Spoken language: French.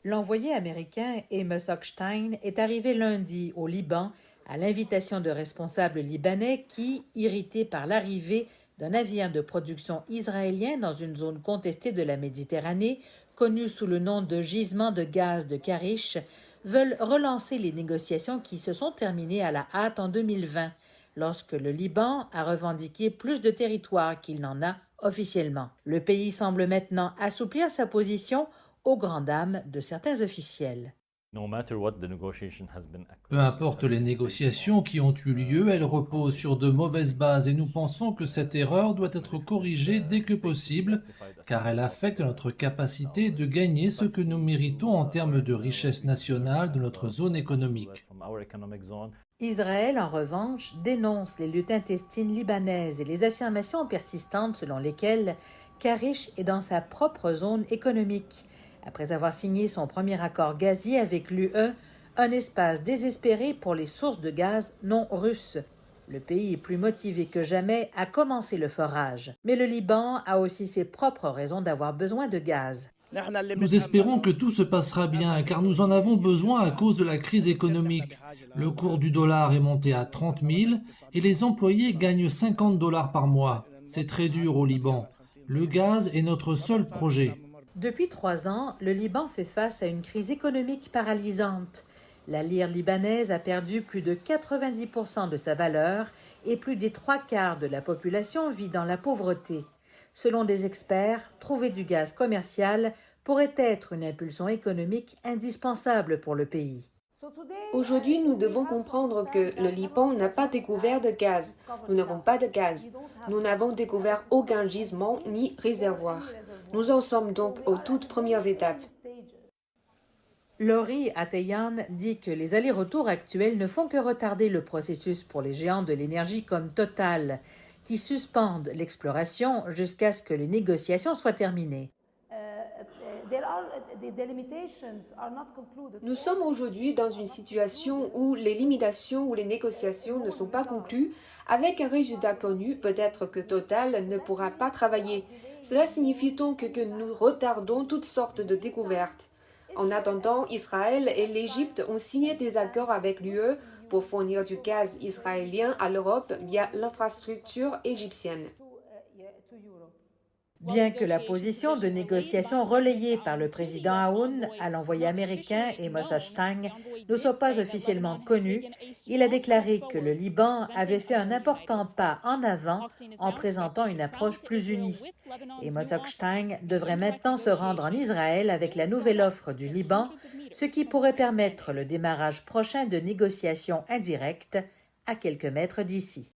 L'envoyé américain Amos Hochstein est arrivé lundi au Liban à l'invitation de responsables libanais qui, irrités par l'arrivée d'un navire de production israélien dans une zone contestée de la Méditerranée, connue sous le nom de gisement de gaz de Karish, veulent relancer les négociations qui se sont terminées à la hâte en 2020, lorsque le Liban a revendiqué plus de territoire qu'il n'en a officiellement. Le pays semble maintenant assouplir sa position aux grandes dames de certains officiels. Peu importe les négociations qui ont eu lieu, elles reposent sur de mauvaises bases et nous pensons que cette erreur doit être corrigée dès que possible, car elle affecte notre capacité de gagner ce que nous méritons en termes de richesse nationale de notre zone économique. Israël, en revanche, dénonce les luttes intestines libanaises et les affirmations persistantes selon lesquelles Karish est dans sa propre zone économique. Après avoir signé son premier accord gazier avec l'UE, un espace désespéré pour les sources de gaz non russes. Le pays est plus motivé que jamais à commencer le forage. Mais le Liban a aussi ses propres raisons d'avoir besoin de gaz. Nous espérons que tout se passera bien, car nous en avons besoin à cause de la crise économique. Le cours du dollar est monté à 30 000 et les employés gagnent 50 dollars par mois. C'est très dur au Liban. Le gaz est notre seul projet. Depuis 3 ans, le Liban fait face à une crise économique paralysante. La lire libanaise a perdu plus de 90% de sa valeur et plus des 3/4 de la population vit dans la pauvreté. Selon des experts, trouver du gaz commercial pourrait être une impulsion économique indispensable pour le pays. Aujourd'hui, nous devons comprendre que le Liban n'a pas découvert de gaz. Nous n'avons pas de gaz. Nous n'avons découvert aucun gisement ni réservoir. Nous en sommes donc aux toutes premières étapes. Lori Ateyan dit que les allers-retours actuels ne font que retarder le processus pour les géants de l'énergie comme Total, qui suspendent l'exploration jusqu'à ce que les négociations soient terminées. Nous sommes aujourd'hui dans une situation où les limitations ou les négociations ne sont pas conclues, avec un résultat connu, peut-être que Total ne pourra pas travailler. Cela signifie donc que nous retardons toutes sortes de découvertes. En attendant, Israël et l'Égypte ont signé des accords avec l'UE pour fournir du gaz israélien à l'Europe via l'infrastructure égyptienne. Bien que la position de négociation relayée par le président Aoun à l'envoyé américain Amos Hochstein ne soit pas officiellement connue, il a déclaré que le Liban avait fait un important pas en avant en présentant une approche plus unie. Amos Hochstein devrait maintenant se rendre en Israël avec la nouvelle offre du Liban, ce qui pourrait permettre le démarrage prochain de négociations indirectes à quelques mètres d'ici.